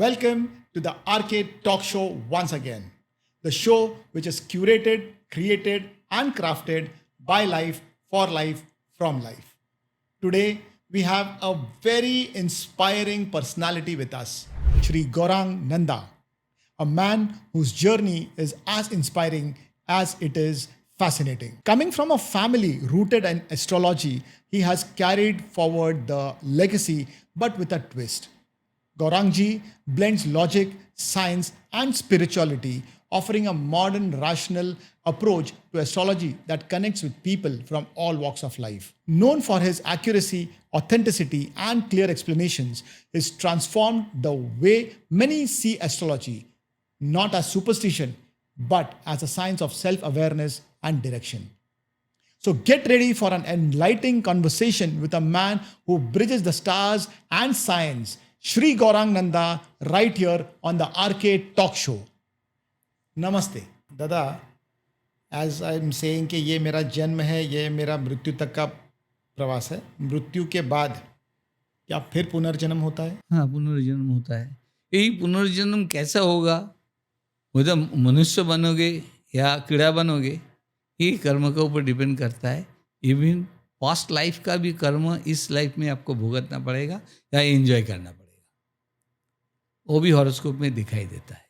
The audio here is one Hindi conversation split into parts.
Welcome to the Arcade Talk Show once again, the show which is curated, created, and crafted by life, for life, from life. Today, we have a very inspiring personality with us, Shri Gaurang Nanda, a man whose journey is as inspiring as it is fascinating. Coming from a family rooted in astrology, he has carried forward the legacy but with a twist. Gaurangji blends logic, science, and spirituality, offering a modern, rational approach to astrology that connects with people from all walks of life. Known for his accuracy, authenticity, and clear explanations, he's transformed the way many see astrology, not as superstition, but as a science of self awareness and direction. So get ready for an enlightening conversation with a man who bridges the stars and science, Shri Gaurang Nanda, right here on the Arcade Talk Show. Namaste. दादा, as I'm saying कि ये मेरा जन्म है, ये मेरा मृत्यु तक का प्रवास है. मृत्यु के बाद क्या फिर पुनर्जन्म होता है? हाँ, पुनर्जन्म होता है. यही पुनर्जन्म कैसा होगा, मतलब मनुष्य बनोगे या कीड़ा बनोगे, ये कर्म के ऊपर डिपेंड करता है. इवन पास्ट लाइफ का भी कर्म इस लाइफ में आपको भुगतना पड़ेगा या एंजॉय करना पड़ेगा. वो भी हॉरोस्कोप में दिखाई देता है.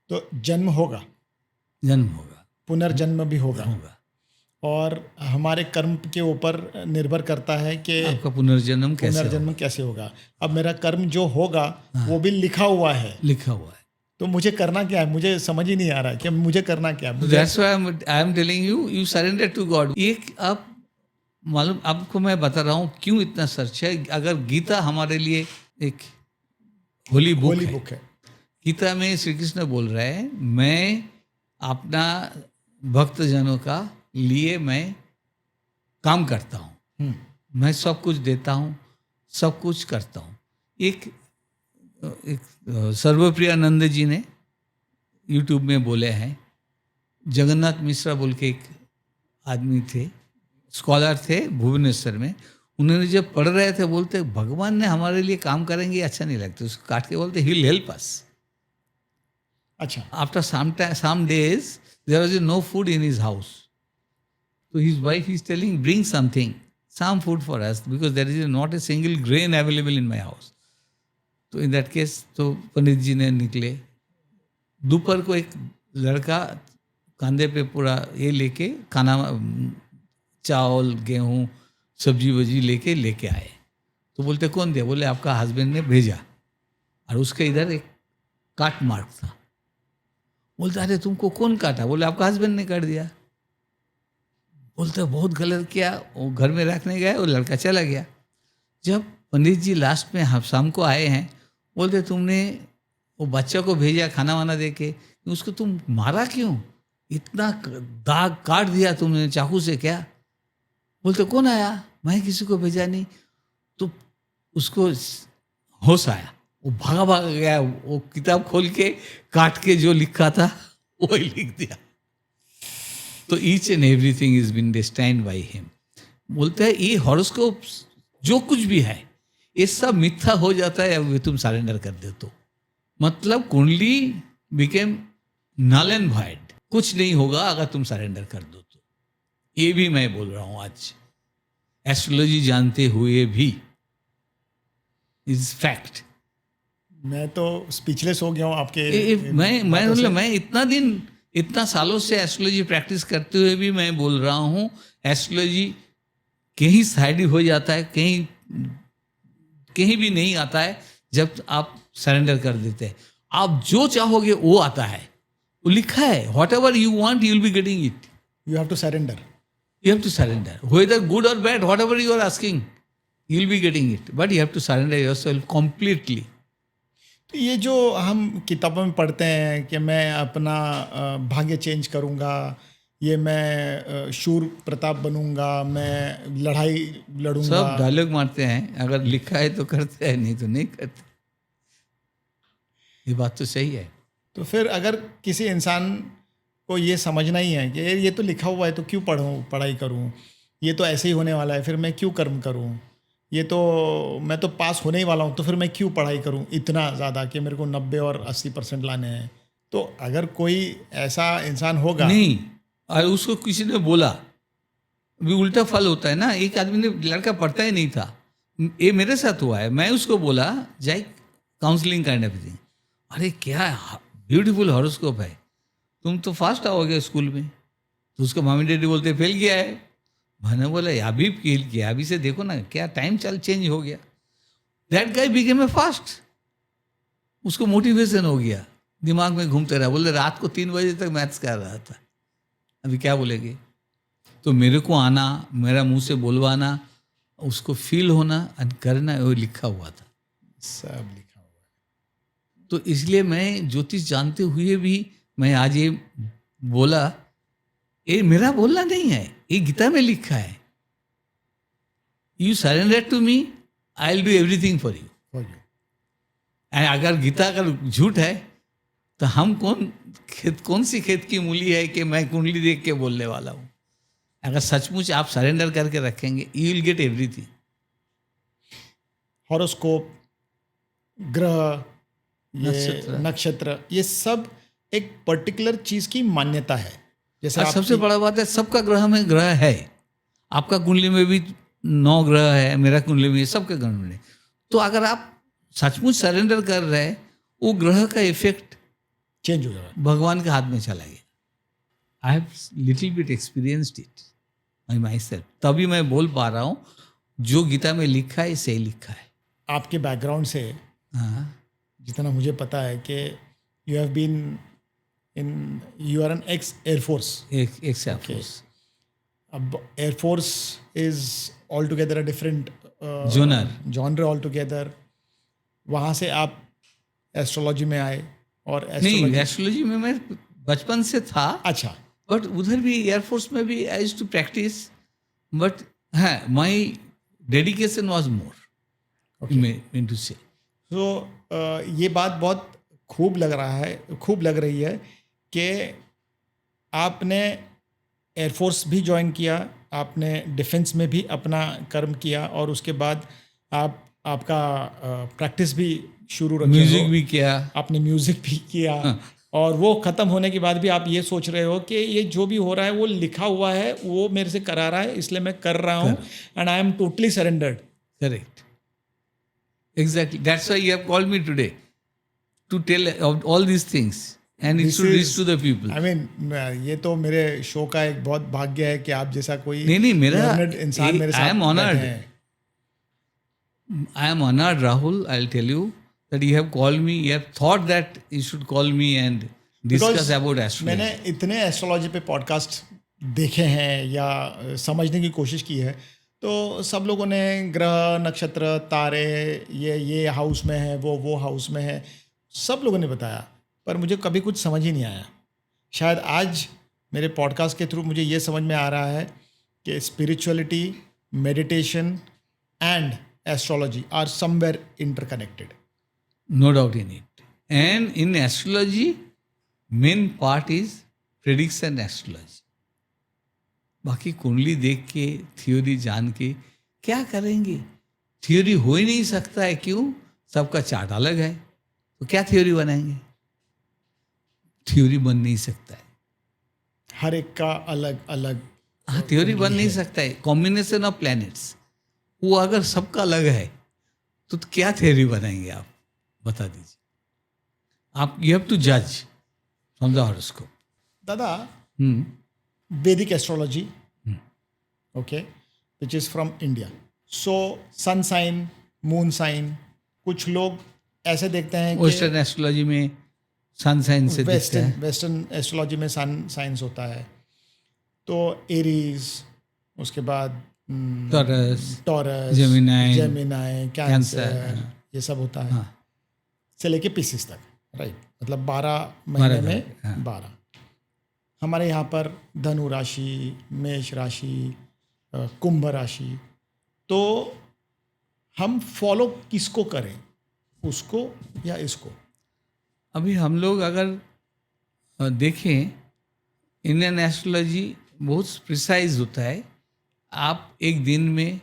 तो जन्म होगा, जन्म होगा, पुनर्जन्म भी होगा, होगा. और हमारे कर्म के ऊपर निर्भर करता है कि आपका पुनर्जन्म कैसे होगा. अब मेरा कर्म जो होगा वो भी लिखा हुआ है, तो मुझे करना क्या है? मुझे समझ ही नहीं आ रहा कि मुझे करना क्या है. That's why I am telling you, you surrender to God. एक आप मालूम, आपको मैं बता रहा हूँ क्यों इतना सर्च है. अगर गीता हमारे लिए एक होली बुक है. गीता में श्री कृष्ण बोल रहे हैं, मैं अपना भक्तजनों का लिए मैं काम करता हूँ, मैं सब कुछ देता हूँ, सब कुछ करता हूँ. एक सर्वप्रियानंद जी ने यूट्यूब में बोले हैं, जगन्नाथ मिश्रा बोल के एक आदमी थे, स्कॉलर थे भुवनेश्वर में. उन्होंने जब पढ़ रहे थे बोलते भगवान ने हमारे लिए काम करेंगे अच्छा नहीं लगता, उसको काट के बोलते ही विल हेल्प अस. अच्छा. After some days there was no food in his house, so his wife is telling bring some food for us because there is not a single grain available in my house. तो इन दैट केस तो पंडित जी ने निकले. दोपहर को एक लड़का कंधे पे पूरा ये लेके खाना, चावल गेहूँ सब्जी वजी लेके आए. तो बोलते कौन दिया? बोले आपका हस्बैंड ने भेजा, और उसके इधर एक काट मार्क था. बोलते अरे तुमको कौन काटा? बोले आपका हस्बैंड ने काट दिया. बोलते बहुत गलत किया. वो घर में रखने गए, वो लड़का चला गया. जब पंडित जी लास्ट में शाम को आए हैं, बोलते तुमने वो बच्चा को भेजा खाना वाना दे के, उसको तुम मारा क्यों? इतना दाग काट दिया तुमने चाकू से क्या? बोलते कौन आया? मैं किसी को भेजा नहीं. तो उसको होश आया, वो भागा गया, वो किताब खोल के काट के जो लिखा था वही लिख दिया. तो each and everything is been destined by him. बोलते हैं ये हॉरोस्कोप जो कुछ भी है ये सब मिथ्या हो जाता है अगर तुम सरेंडर कर दो तो. मतलब कुंडली बिकेम नल एंड वॉइड, कुछ नहीं होगा अगर तुम सरेंडर कर दो तो. ये भी मैं बोल रहा हूँ आज, एस्ट्रोलॉजी जानते हुए भी, इज फैक्ट. मैं तो स्पीचलेस हो गया हूँ आपके. मैं इतना सालों से एस्ट्रोलॉजी प्रैक्टिस करते हुए भी मैं बोल रहा हूँ, एस्ट्रोलॉजी कहीं साइड हो जाता है, कहीं भी नहीं आता है जब आप सरेंडर कर देते हैं. आप जो चाहोगे वो आता है, वो लिखा है. Whatever you want you will be getting it. You have to surrender. You have to surrender. Whether good or bad, whatever you are asking, you will be getting it. But you have to surrender yourself completely. तो ये जो हम किताबों में पढ़ते हैं कि मैं अपना भाग्य चेंज करूँगा, ये मैं शूर प्रताप बनूंगा, मैं लड़ाई लड़ूंगा, सब डायलॉग मारते हैं. अगर लिखा है तो करते हैं, नहीं तो नहीं करते. ये बात तो सही है. तो फिर अगर किसी इंसान को ये समझना ही है कि ये तो लिखा हुआ है तो क्यों पढ़ाई करूं, ये तो ऐसे ही होने वाला है, फिर मैं क्यों कर्म करूं, ये तो मैं तो पास होने ही वाला हूँ, तो फिर मैं क्यों पढ़ाई करूँ इतना ज़्यादा कि मेरे को 90 और 80% लाने हैं। तो अगर कोई ऐसा इंसान होगा, नहीं, और उसको किसी ने बोला, भी उल्टा फल होता है ना। एक आदमी ने, लड़का पढ़ता ही नहीं था, ये मेरे साथ हुआ है, मैं उसको बोला जाए काउंसलिंग काइंड एवरीथिंग, अरे क्या ब्यूटीफुल हॉरोस्कोप है, तुम तो फास्ट आओगे स्कूल में। तो उसको मम्मी डैडी बोलते फेल किया है। मैंने बोला अभी फेल किया, अभी से देखो ना क्या टाइम चेंज हो गया। That guy became a fast, उसको मोटिवेशन हो गया, दिमाग में घूमते रहा, बोले रात को 3 बजे तक मैथ्स कर रहा था, अभी क्या बोलेंगे। तो मेरे को आना, मेरा मुंह से बोलवाना, उसको फील होना और करना, वो लिखा हुआ था। सब लिखा हुआ है। तो इसलिए मैं ज्योतिष जानते हुए भी मैं आज ये बोला, ये मेरा बोलना नहीं है, ये गीता में लिखा है, you surrender to me, I will do everything for you. For you. अगर गीता अगर झूठ है तो हम कौन सी खेत की मूली है कि मैं कुंडली देख के बोलने वाला हूँ। अगर सचमुच आप सरेंडर करके रखेंगे, you will get everything. Horoscope, ग्रह, ये नक्षत्र। नक्षत्र, ये सब एक पर्टिकुलर चीज की मान्यता है। जैसे और आप सबसे बड़ा बात है, सबका ग्रह में ग्रह है। आपका कुंडली में भी 9 ग्रह है, मेरा कुंडली में, सबके ग्रह में। तो अगर आप सचमुच सरेंडर कर रहे हैं, वो ग्रह का इफेक्ट चेंज हो जाएगा। भगवान के हाथ में चला गया। I have little bit experienced it by my self, तभी मैं बोल पा रहा हूँ जो गीता में लिखा है सही लिखा है। आपके बैकग्राउंड से हाँ, जितना मुझे पता है कि you have been in, you are an ex air force. एक से आप अब air force is all together a different genre all together. वहाँ से आप एस्ट्रोलॉजी में आए और नहीं, एस्ट्रोलॉजी में मैं बचपन से था, अच्छा, बट उधर भी एयरफोर्स में भी I used to practise, but हाँ my dedication was more mean to say. तो ये बात बहुत खूब लग रही है कि आपने एयरफोर्स भी ज्वाइन किया, आपने डिफेंस में भी अपना कर्म किया, और उसके बाद आपका प्रैक्टिस भी शुरू रखे, म्यूजिक भी किया, आपने म्यूजिक भी किया, और वो ख़त्म होने के बाद भी आप ये सोच रहे हो कि ये जो भी हो रहा है वो लिखा हुआ है, वो मेरे से करा रहा है, इसलिए मैं कर रहा हूँ, and I am totally surrendered. Correct, exactly, that's why you have called me today to tell all these things and it should reach to the people. I mean, ये तो मेरे शो का एक बहुत भाग्य है कि आप जैसा कोई नहीं, मेरा इंसान मेरे साथ आई एम ऑनर्ड, बैठे हैं। I am honored, Rahul. I'll tell you that you have called me. You have thought that you should call me and discuss Because about astrology. मैंने इतने एस्ट्रोलॉजी पे पॉडकास्ट देखे हैं या समझने की कोशिश की है, तो सब लोगों ने ग्रह, नक्षत्र, तारे, ये हाउस में है, वो हाउस में है, सब लोगों ने बताया, पर मुझे कभी कुछ समझ ही नहीं आया। शायद आज मेरे पॉडकास्ट के थ्रू मुझे ये समझ में आ रहा है कि spirituality, meditation and astrology are somewhere interconnected. No doubt in it. And in astrology, main part is prediction astrology. बाकी कुंडली देख के, थ्योरी जान के क्या करेंगे? थ्योरी हो ही नहीं सकता है, क्यों? सबका चार्ट अलग है, तो क्या थ्योरी बनाएंगे? थ्योरी बन नहीं सकता है, हर एक का अलग अलग। हाँ, थ्योरी बन नहीं सकता है। कॉम्बिनेशन ऑफ प्लैनेट्स, वो अगर सबका अलग है तो क्या थ्योरी बनाएंगे आप? बता दीजिए। आप यू हैव टू जज फ्रॉम द हॉरोस्कोप। दादा, Vedic astrology, okay, which is from India, so sun sign, moon sign, कुछ लोग ऐसे देखते हैं कि वेस्टर्न एस्ट्रोलॉजी में सन साइन से दिखता है। वेस्टर्न एस्ट्रोलॉजी में सन साइंस होता है, तो एरीज, उसके बाद टॉरस, जेमिनाई, कैंसर, ये सब होता है, से लेके पीसीस तक, राइट? मतलब 12 महीने में 12। हमारे यहाँ पर धनु राशि, मेष राशि, कुंभ राशि, तो हम फॉलो किसको करें, उसको या इसको? अभी हम लोग अगर देखें, इंडियन एस्ट्रोलॉजी बहुत प्रिसाइज होता है। आप एक दिन में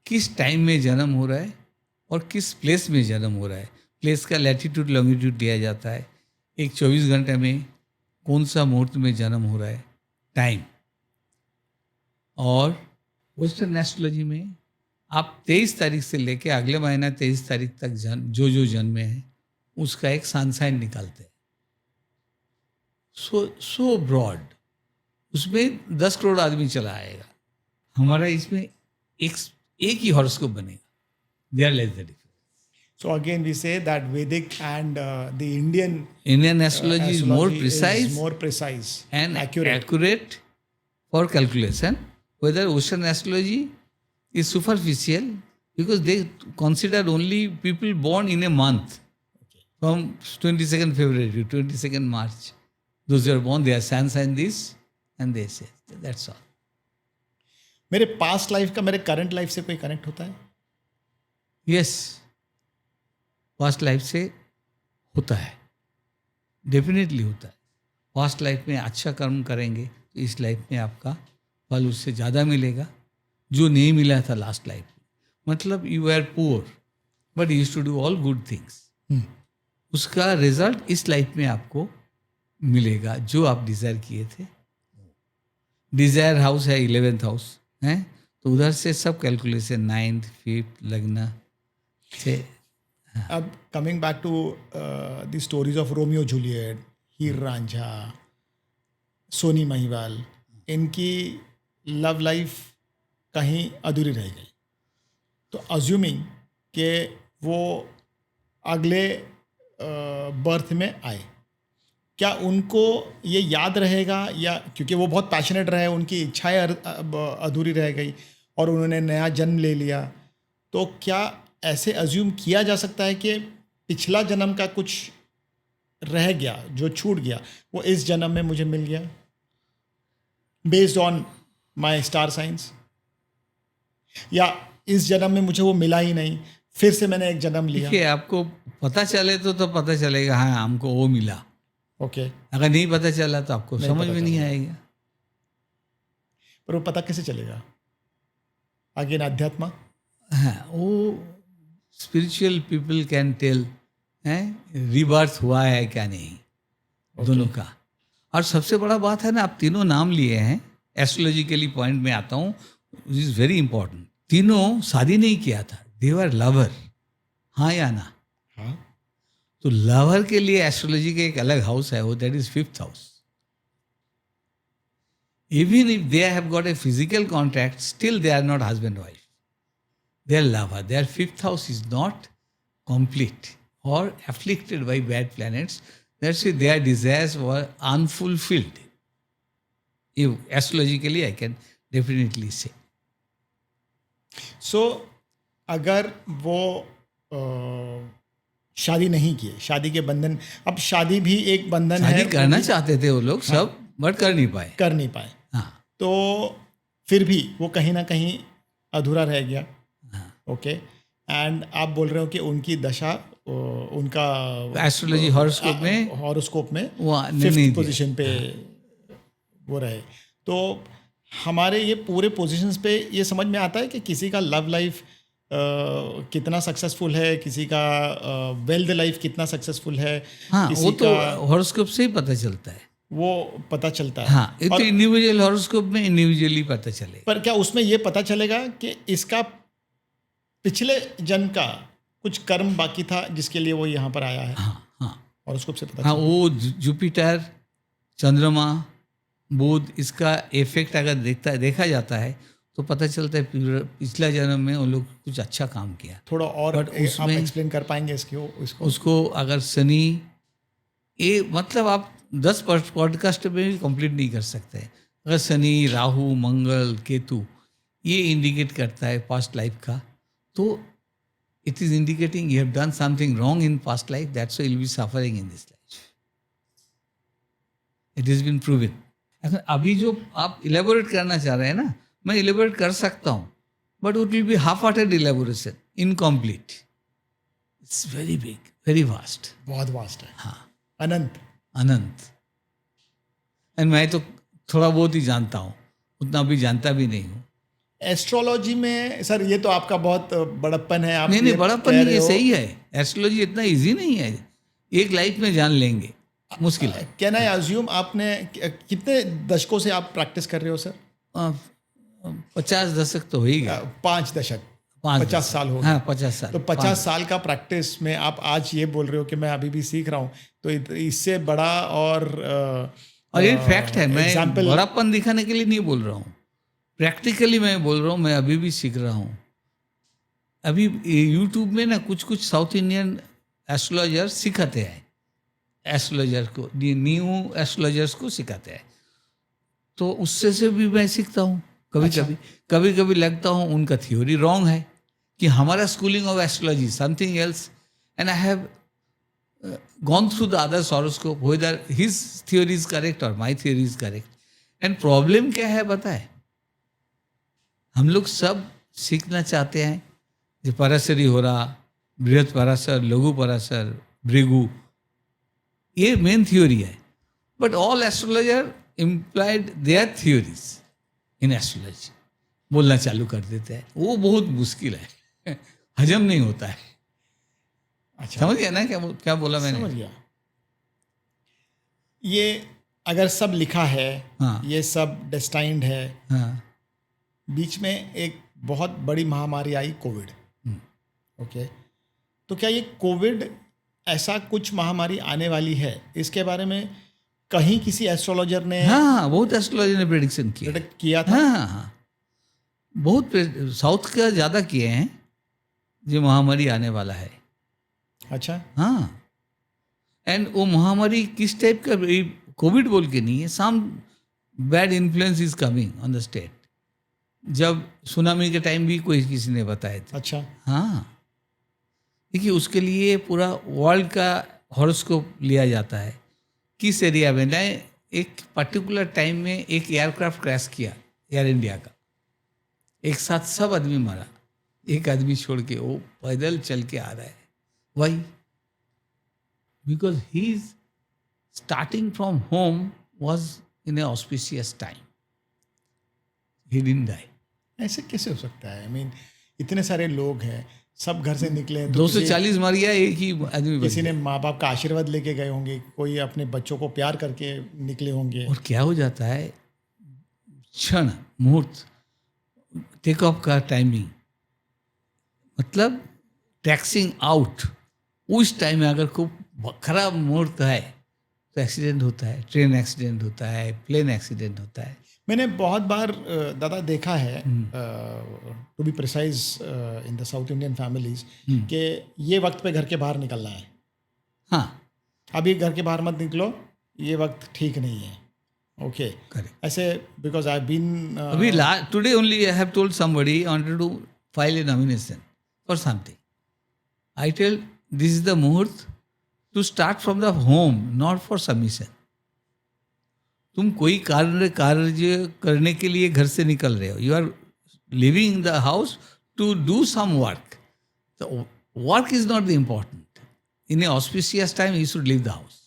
किस टाइम में जन्म हो रहा है और किस प्लेस में जन्म हो रहा है. प्लेस का लैटिट्यूड लॉन्गिट्यूड दिया जाता है. एक 24 घंटे में कौन सा मुहूर्त में जन्म हो रहा है, टाइम. और वेस्टर्न एस्ट्रोलॉजी में आप 23 तारीख से लेके अगले महीना 23 तारीख तक जो जन्मे हैं उसका एक सन साइन निकालते हैं. So broad. उसमें 10 करोड़ आदमी चला आएगा. हमारा इसमें एक ही हॉरोस्कोप बनेगा. They are less the difference. So again, we say that Vedic and the Indian astrology is more precise, more precise and accurate. accurate for calculation. Whether Ocean astrology is superficial because they consider only people born in a month from 22nd February to 22nd March. Those who are born, they are sun sign this and they say that's all. मेरे पास्ट लाइफ का मेरे करंट लाइफ से कोई कनेक्ट होता है? Yes, पास्ट लाइफ से होता है, डेफिनेटली होता है. पास्ट लाइफ में अच्छा कर्म करेंगे तो इस लाइफ में आपका फल उससे ज़्यादा मिलेगा जो नहीं मिला था लास्ट लाइफ में. मतलब you are poor but used to do all good things. उसका रिजल्ट इस लाइफ में आपको मिलेगा जो आप डिज़ायर किए थे. डिज़ायर हाउस है 11th हाउस है, तो उधर से सब कैलकुलेशन 9th 5th लगना से. अब coming back to the stories of Romeo Juliet, Heer Ranjha, Sohni Mahiwal, इनकी लव लाइफ कहीं अधूरी रह गई. तो अज्यूमिंग कि वो अगले बर्थ में आए, क्या उनको ये याद रहेगा, या क्योंकि वो बहुत पैशनेट रहे, उनकी इच्छाएं अधूरी रह गई और उन्होंने नया जन्म ले लिया, तो क्या ऐसे अज्यूम किया जा सकता है कि पिछला जन्म का कुछ रह गया जो छूट गया, वो इस जन्म में मुझे मिल गया based on my star signs, या इस जन्म में मुझे वो मिला ही नहीं, फिर से मैंने एक जन्म लिया? देखिए, आपको पता चले तो पता चलेगा हाँ हमको वो मिला. ओके. अगर नहीं पता चला तो आपको नहीं समझ पता में नहीं चला. आएगा. पर वो पता कैसे चलेगा? अगेन अध्यात्म. हाँ, वो स्पिरिचुअल पीपल कैन टेल है रीबर्थ हुआ है क्या नहीं. दोनों का. और सबसे बड़ा बात है ना, आप तीनों नाम लिए हैं. एस्ट्रोलॉजिकली पॉइंट में आता हूँ, इज वेरी इंपॉर्टेंट. तीनों शादी नहीं किया था, दे वर लवर. हाँ या ना? हाँ. तो लवर के लिए एस्ट्रोलॉजी का एक अलग हाउस है, वो that is 5th house. Even if they have got a physical contract, still they are not husband wife. Their lover, their 5th house is not complete or afflicted by bad planets. That's why their desires were unfulfilled. If astrologically, I can definitely say. So, अगर वो शादी नहीं किए, शादी के बंधन, अब शादी भी एक बंधन है. शादी करना चाहते थे वो लोग सब, बट कर नहीं पाए. हाँ. तो फिर भी वो कहीं ना कहीं अधूरा रह गया. ओके. एंड आप बोल रहे हो कि उनकी दशा, उनका एस्ट्रोलॉजी हॉरोस्कोप में वो 5th पोजीशन पे वो रहे. तो हमारे ये पूरे पोजीशंस पे ये समझ में आता है कि किसी का लव लाइफ कितना सक्सेसफुल है, किसी का वेल्थ लाइफ कितना सक्सेसफुल है. हाँ, किसी वो तो का हॉरोस्कोप से ही पता चलता है. वो पता चलता है. हाँ, ये तो इंडिविजुअल हॉरोस्कोप में इंडिविजुअली पता चलेगा. पर क्या उसमें ये पता चलेगा कि इसका पिछले जन्म का कुछ कर्म बाकी था जिसके लिए वो यहाँ पर आया है? हाँ हाँ. और उसको से पता हाँ, वो जुपिटर, चंद्रमा, बुध, इसका इफेक्ट अगर देखा जाता है तो पता चलता है पिछला जन्म में वो लोग कुछ अच्छा काम किया. थोड़ा और आप एक्सप्लेन कर पाएंगे इसको? उसको अगर शनि, ये मतलब आप 10 पॉडकास्ट में भी कंप्लीट नहीं कर सकते. अगर शनि, राहु, मंगल, केतु ये इंडिकेट करता है पास्ट लाइफ का, तो it is indicating you have done something wrong in past life, that's why you'll be suffering in this life. It has been proven. अभी जो आप इलेबोरेट करना चाह रहे हैं ना, मैं इलेबोरेट कर सकता हूँ, but it will be half-hearted elaboration, incomplete. It's very big, very vast. बहुत वास्ट है. हाँ, अनंत. एंड मैं तो थोड़ा बहुत ही जानता हूँ, उतना भी जानता भी नहीं हूँ. एस्ट्रोलॉजी में सर ये तो आपका बहुत बड़प्पन है, आप नहीं नहीं, ये बड़ापन कह नहीं रहे है, हो। सही है। एस्ट्रोलॉजी इतना इजी नहीं है, एक लाइफ में जान लेंगे, मुश्किल है। कैन आई अज्यूम आपने कितने दशकों से आप प्रैक्टिस कर रहे हो सर? 50 दशक तो हो ही गए। 5 दशक, 5 50 दशक, साल हो गए। हाँ 50 साल। तो 50 साल का प्रैक्टिस में आप आज ये बोल रहे हो कि मैं अभी भी सीख रहा हूँ, तो इससे बड़ा और ये फैक्ट है, मैं एग्जाम्पल बड़ापन दिखाने के लिए नहीं बोल रहा हूँ, प्रैक्टिकली मैं बोल रहा हूँ, मैं अभी भी सीख रहा हूँ। अभी यूट्यूब में ना कुछ कुछ साउथ इंडियन एस्ट्रोलॉजर सिखाते हैं, एस्ट्रोलॉजर को, न्यू एस्ट्रोलॉजर्स को सिखाते हैं, तो उससे से भी मैं सीखता हूँ। कभी कभी लगता हूँ उनका थ्योरी रॉन्ग है, कि हमारा schooling of astrology something else, and I have gone through the other horoscope whether his theory is correct or my theory is correct. And problem क्या है बताए, हम लोग सब सीखना चाहते हैं, जो पराशरी हो रहा, बृहद पराशर, लघु पराशर, भृगु, ये मेन थ्योरी है। But all astrologer implied their theories in astrology, बोलना चालू कर देते हैं, वो बहुत मुश्किल है, हजम नहीं होता है। अच्छा, समझ गया ना क्या बोला मैंने? समझ गया। ये अगर सब लिखा है, हाँ। ये सब डेस्टाइंड है, हाँ। बीच में एक बहुत बड़ी महामारी आई, कोविड। ओके, तो क्या ये कोविड ऐसा कुछ महामारी आने वाली है, इसके बारे में कहीं किसी एस्ट्रोलॉजर ने हाँ, बहुत एस्ट्रोलॉजर ने प्रेडिक्शन किया। प्रेडिक्ट किया था? हाँ, बहुत साउथ का ज़्यादा किए हैं, जो महामारी आने वाला है। अच्छा, हाँ, एंड वो महामारी किस टाइप का, कोविड बोल के नहीं है, some bad influence is coming on the state. जब सुनामी के टाइम भी कोई किसी ने बताए थे। अच्छा, हाँ, देखिए उसके लिए पूरा वर्ल्ड का हॉरोस्कोप लिया जाता है, किस एरिया में ना, एक पर्टिकुलर टाइम में एक एयरक्राफ्ट क्रैश किया, एयर इंडिया का, एक साथ सब आदमी मरा, एक आदमी छोड़ के, वो पैदल चल के आ रहा है। Why? Because his starting from home was in an auspicious time. He didn't die. ऐसे कैसे हो सकता है? आई मीन इतने सारे लोग हैं, सब घर से निकले हैं, तो 240 मर गया, एक ही आदमी बच किसी ने गया। माँ बाप का आशीर्वाद लेके गए होंगे, कोई अपने बच्चों को प्यार करके निकले होंगे। और क्या हो जाता है, क्षण मुहूर्त, टेक ऑफ का टाइमिंग, मतलब टैक्सिंग आउट, उस टाइम में अगर खूब खराब मुहूर्त है तो एक्सीडेंट होता है, ट्रेन एक्सीडेंट होता है, प्लेन एक्सीडेंट होता है। मैंने बहुत बार दादा देखा है, to be precise, in the south Indian families, कि ये वक्त पे घर के बाहर निकलना है, हाँ, अभी घर के बाहर मत निकलो, ये वक्त ठीक नहीं है। Okay, correct. ऐसे बिकॉज आई बीन अभी today only I have told somebody wanted to file a nomination for something. I tell this is the muhurt to start from the home, not for submission. तुम कोई कार्य करने के लिए घर से निकल रहे हो, you are living in the house to do some work, work is not the important. In a auspicious time you should leave the house,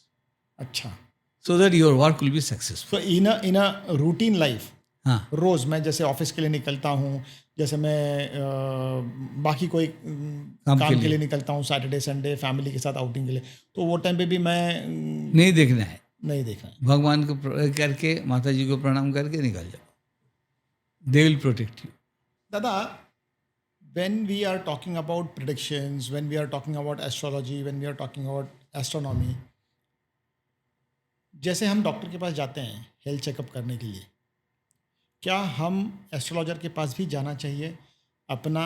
अच्छा, so that your work will be successful. तो इन अ रूटीन लाइफ, हाँ, रोज मैं जैसे ऑफिस के लिए निकलता हूँ, जैसे मैं बाकी कोई काम के लिए निकलता हूँ, सैटरडे संडे फैमिली के साथ आउटिंग के लिए, तो वो टाइम पे भी मैं नहीं देखना है, नहीं देखना है। भगवान को करके, माता जी को प्रणाम करके निकल जाओ, दे विल प्रोटेक्ट यू। दादा, when we are talking about predictions, when we are talking about astrology, when we are talking about astronomy, जैसे हम डॉक्टर के पास जाते हैं हेल्थ चेकअप करने के लिए, क्या हम एस्ट्रोलॉजर के पास भी जाना चाहिए अपना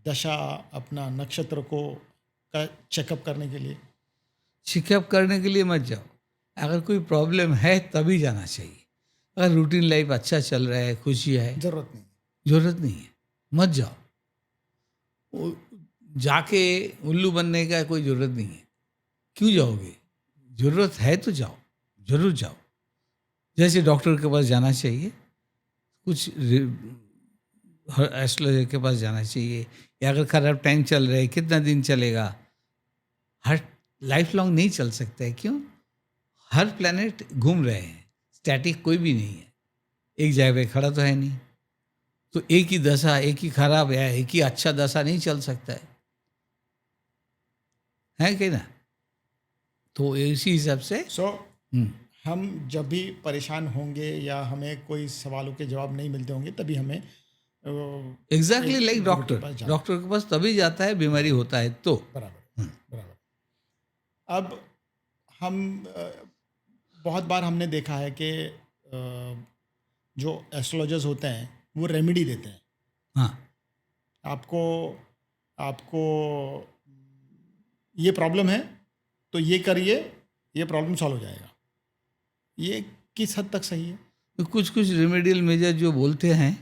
दशा, अपना नक्षत्र को का चेकअप करने के लिए? चेकअप करने के लिए मत जाओ, अगर कोई प्रॉब्लम है तभी जाना चाहिए। अगर रूटीन लाइफ अच्छा चल रहा है, खुशी है, ज़रूरत नहीं है, मत जाओ। वो जाके उल्लू बनने का कोई ज़रूरत नहीं है। क्यों जाओगे? ज़रूरत है तो जाओ, ज़रूर जाओ। जैसे डॉक्टर के पास जाना चाहिए, कुछ एस्ट्रोलॉजर के पास जाना चाहिए, या अगर खराब टाइम चल रहा है, कितना दिन चलेगा, हर लाइफ लॉन्ग नहीं चल सकता है। क्यों? हर प्लैनेट घूम रहे हैं, स्टैटिक कोई भी नहीं है, एक जगह पे खड़ा तो है नहीं। तो एक ही दशा, एक ही खराब है, एक ही अच्छा दशा नहीं चल सकता है कि ना? तो इसी हिसाब से सो हम्म, हम जब भी परेशान होंगे या हमें कोई सवालों के जवाब नहीं मिलते होंगे तभी हमें एग्जैक्टली एक लाइक गुरु के डॉक्टर, पास जाना है। डॉक्टर के पास तभी जाता है बीमारी होता है तो। बराबर, बराबर। अब हम बहुत बार हमने देखा है कि जो एस्ट्रोलॉजर्स होते हैं वो रेमेडी देते हैं हाँ, आपको आपको ये प्रॉब्लम है तो ये करिए, ये प्रॉब्लम सॉल्व हो जाएगा। ये किस हद तक सही है? तो कुछ कुछ रेमेडियल मेजर जो बोलते हैं,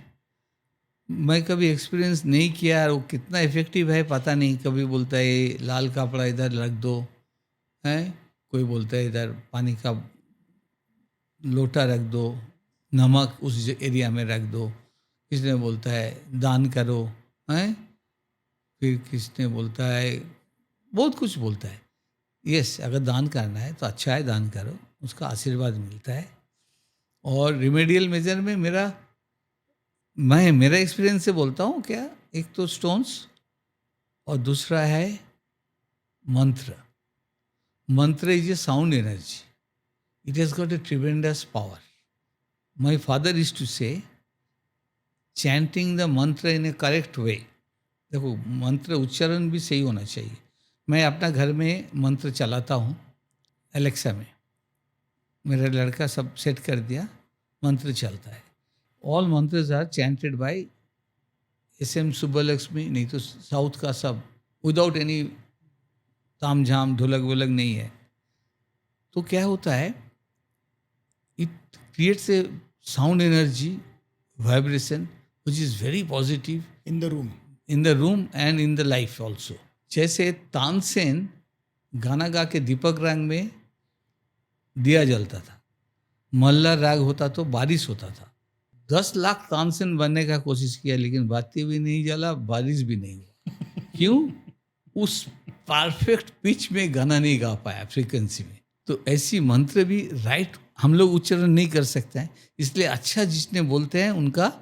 मैं कभी एक्सपीरियंस नहीं किया, और वो कितना इफेक्टिव है पता नहीं। कभी बोलता है लाल कपड़ा इधर रख दो, है, कोई बोलता है इधर पानी का लोटा रख दो, नमक उस एरिया में रख दो, किसने बोलता है दान करो, हैं, फिर किसने बोलता है बहुत कुछ बोलता है। यस, अगर दान करना है तो अच्छा है, दान करो, उसका आशीर्वाद मिलता है। और रिमेडियल मेजर में मैं मेरा एक्सपीरियंस से बोलता हूँ क्या, एक तो स्टोन्स और दूसरा है mantra. Mantra is a sound energy, it has got a tremendous power. My father is to say chanting the mantra in A correct way. देखो, मंत्र उच्चारण भी सही होना चाहिए। मैं अपना घर में मंत्र चलाता हूँ एलेक्सा में, मेरा लड़का सब सेट कर दिया, मंत्र चलता है। All mantras are chanted by S M. Subbulakshmi, नहीं तो साउथ का सब, विदाउट एनी ताम झाम ढोलक वोलक नहीं है। तो क्या होता है, it creates a sound energy vibration which is very positive in the room. In the room and in the life also. जैसे तानसेन गाना गा के दीपक राग में दिया जलता था, मल्हार राग होता तो बारिश होता था। 10 लाख तानसेन बनने का कोशिश किया लेकिन बाती भी नहीं जला, बारिश भी नहीं हुआ। क्यों? उस परफेक्ट पिच में गाना नहीं गा पाया, फ्रीक्वेंसी में। तो ऐसी मंत्र भी राइट हम लोग उच्चारण नहीं कर सकते हैं, इसलिए अच्छा जिसने बोलते हैं उनका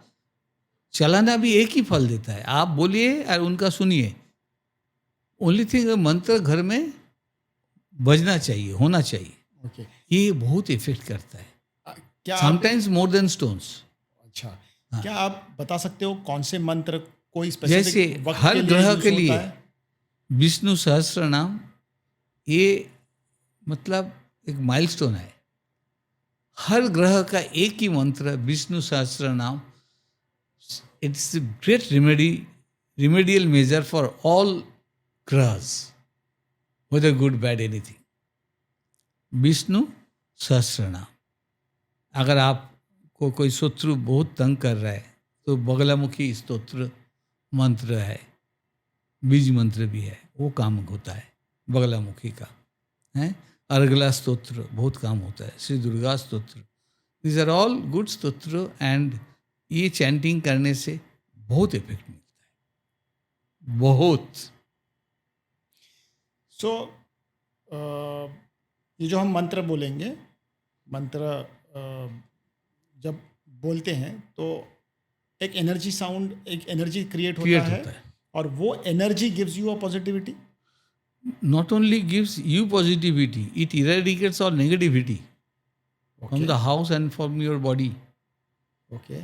चलाना भी एक ही फल देता है। आप बोलिए और उनका सुनिए। ओनली थिंग, मंत्र घर में बजना चाहिए, होना चाहिए। ओके। ये बहुत इफेक्ट करता है, क्या आप समटाइम्स मोर देन स्टोन्स। अच्छा, हाँ। क्या आप बता सकते हो कौन से मंत्र कोई जैसे स्पेसिफिक वक्त हर के लिए ग्रह यूज के होता लिए है? विष्णु सहस्त्र नाम, ये मतलब एक माइलस्टोन है। हर ग्रह का एक ही मंत्र, विष्णु सहस्त्र नाम। It's a great remedial measure for all grahas, whether good, bad, anything. Vishnu सहस्त्र नाम। अगर आपको कोई शत्रु बहुत तंग कर रहा है तो बगलामुखी स्तोत्र मंत्र है, बीज मंत्र भी है, वो काम होता है बगलामुखी का, है। अर्गला स्तोत्र बहुत काम होता है, श्री दुर्गा स्तोत्र, दीज आर ऑल गुड स्तोत्र। एंड ये चैंटिंग करने से बहुत इफेक्ट मिलता है, बहुत। सो ये जो हम मंत्र बोलेंगे, मंत्र जब बोलते हैं तो एक एनर्जी साउंड, एक एनर्जी क्रिएट Create होता होता है है। और वो energy gives you a positivity. Not only gives you positivity, it eradicates all negativity from the house and from your body. Okay.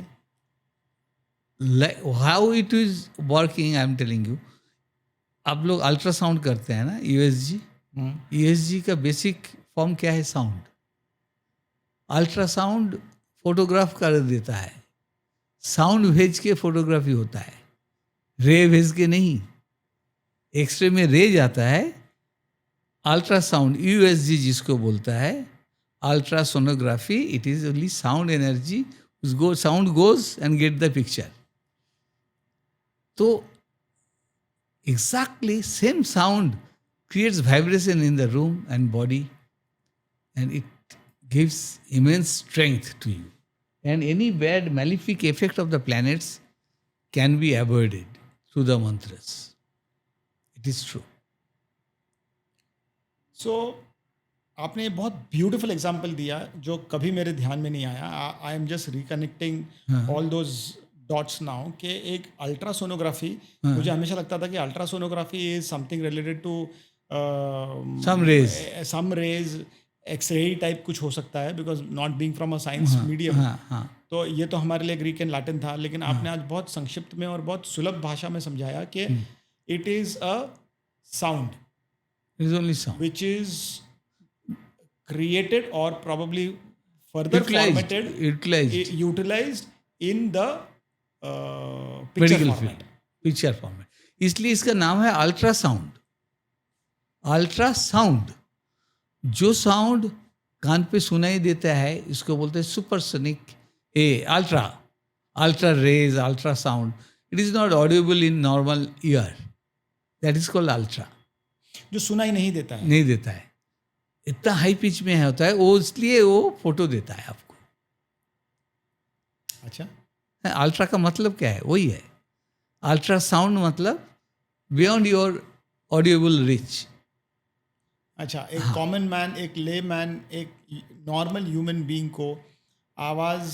Like how it is working, I am telling you. आप लोग अल्ट्रासाउंड करते हैं ना, यूएसजी। यूएसजी का बेसिक फॉर्म क्या है? साउंड। अल्ट्रासाउंड फोटोग्राफ कर देता है, साउंड भेज के फोटोग्राफी होता है, रे भेज के नहीं। एक्सरे में रे जाता है, अल्ट्रासाउंड यूएसजी जिसको बोलता है, ultrasonography, it is only sound energy, sound goes and get the picture. तो exactly same sound creates vibration in the room and body, and it gives immense strength to you, and any bad malefic effect of the planets can be avoided through the mantras. It is true. सो आपने बहुत ब्यूटीफुल एग्जाम्पल दिया जो कभी मेरे ध्यान में नहीं आया। I am just reconnecting all those dots now कि एक अल्ट्रासोनोग्राफी, मुझे हमेशा लगता था कि ultrasonography is something related to Some rays. Some rays, X ray type कुछ हो सकता है, because not being from a science medium. हाँ हाँ तो ये तो हमारे लिए ग्रीक एंड लैटिन था, लेकिन आपने आज बहुत संक्षिप्त में और बहुत सुलभ भाषा में समझाया कि it is a sound it is only sound which is created or probably further formatted, utilized in the picture medical format. Field picture format. इसलिए इसका नाम है अल्ट्रासाउंड. अल्ट्रासाउंड, जो साउंड कान पे सुनाई देता है इसको बोलते हैं supersonic. Ultra, ultra rays, ultra sound. It is not audible in normal ear. That is called ultra. जो सुनाई नहीं देता है. नहीं देता है, इतना हाई पिच में होता है वो, इसलिए वो फोटो देता है आपको. अच्छा, अल्ट्रा का मतलब क्या है? वही है अल्ट्रा साउंड, मतलब बियॉन्ड योर ऑडियोबल रिच. अच्छा. एक कॉमन मैन, एक ले मैन, एक नॉर्मल ह्यूमन बीइंग को आवाज़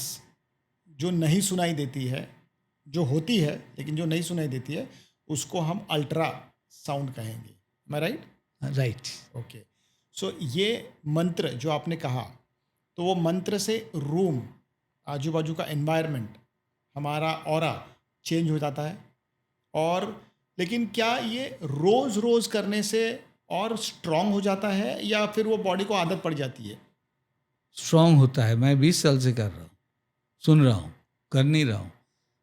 जो नहीं सुनाई देती है, जो होती है लेकिन जो नहीं सुनाई देती है, उसको हम अल्ट्रा साउंड कहेंगे. मैं राइट? राइट. ओके. सो ये मंत्र जो आपने कहा, तो वो मंत्र से रूम, आजू बाजू का एनवायरनमेंट, हमारा ऑरा चेंज हो जाता है. और लेकिन क्या ये रोज़ रोज़ करने से और स्ट्रांग हो जाता है, या फिर वो बॉडी को आदत पड़ जाती है? स्ट्रांग होता है. मैं 20 साल से कर रहा हूँ, सुन रहा हूँ, कर नहीं रहा हूँ.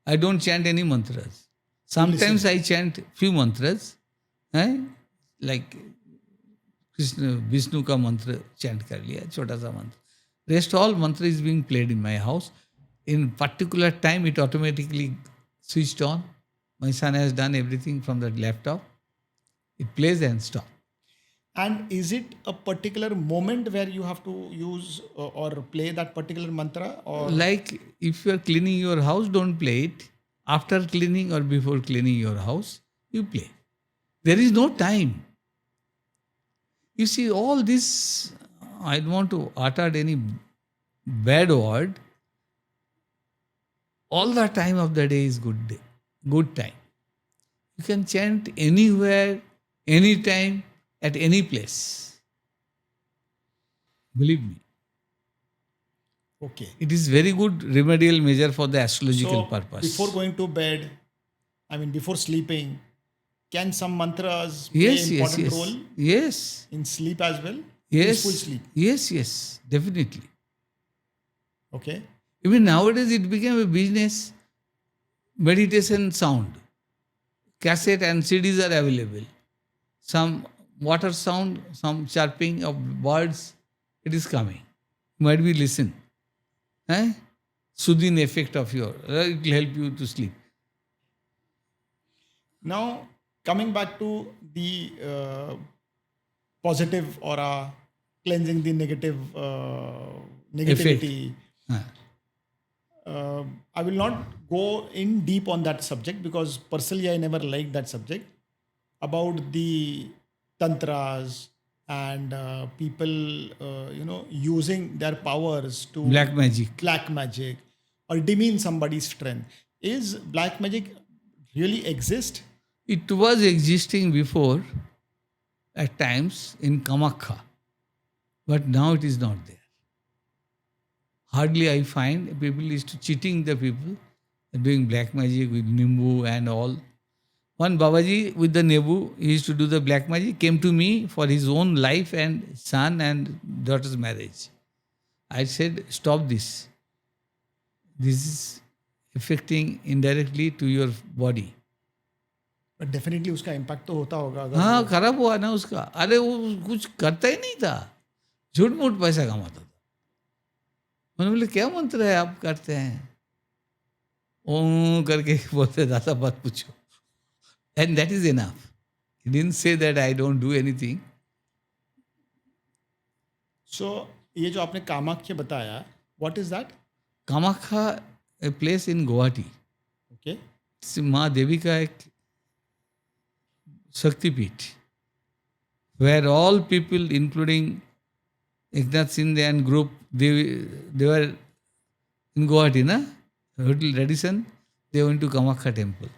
I don't chant any मंत्रस. Sometimes I chant few मंत्रस, हैं, लाइक कृष्ण विष्णु का मंत्र चैंट कर लिया, छोटा सा मंत्र. Rest all mantra is being played in my house. In particular time it automatically switched on. My son has done everything from the laptop. It plays and stop. And is it a particular moment where you have to use or play that particular mantra, or Like if you are cleaning your house, don't play it. After cleaning or before cleaning your house, you play. There is no time. You see, all this, I don't want to utter any bad word. All the time of the day is good time. You can chant anywhere, anytime, at any place. Believe me. okay? It is very good remedial measure for the astrological So purpose. before going to bed, I mean before sleeping, can some mantras play yes, important yes, role yes, in sleep as well? yes, Peaceful sleep. yes, definitely. Okay. Even nowadays, it became a business. Meditation sound, cassette and CDs are available. Some water sound, some chirping of birds, it is coming. Might be listen. Soothing effect of your, it will help you to sleep. Now coming back to the positive aura, cleansing the negativity. I will not go in deep on that subject because personally I never liked that subject about the tantras and people using their powers to Black magic or demean somebody's strength. Is black magic really exist? It was existing before at times in Kamakha, but now it is not there. Hardly I find people is to cheating the people, doing black magic with Nimbu and all. One Babaji with the Nebu, he used to do the black magic, came to me for his own life and son and daughter's marriage. I said, stop this. This is affecting indirectly to your body. But definitely उसका impact तो होता होगा अगर हाँ, खराब हुआ ना उसका. अरे वो कुछ करता ही नहीं था, झूठ मूठ पैसा कमाता था. मैंने बोले क्या मंत्र है आप करते हैं? ओम करके बोलते, दादा मत पूछो. And that is enough. He didn't say that I don't do anything. So ये जो आपने कामाख्या बताया, what is that? Kamakha, a place in Guwahati. Okay. माँ देवी का एक शक्तिपीठ, where all people, including Eknath Shinde and group, they were in Guwahati, na? Hotel Radisson. they went to Kamakya temple.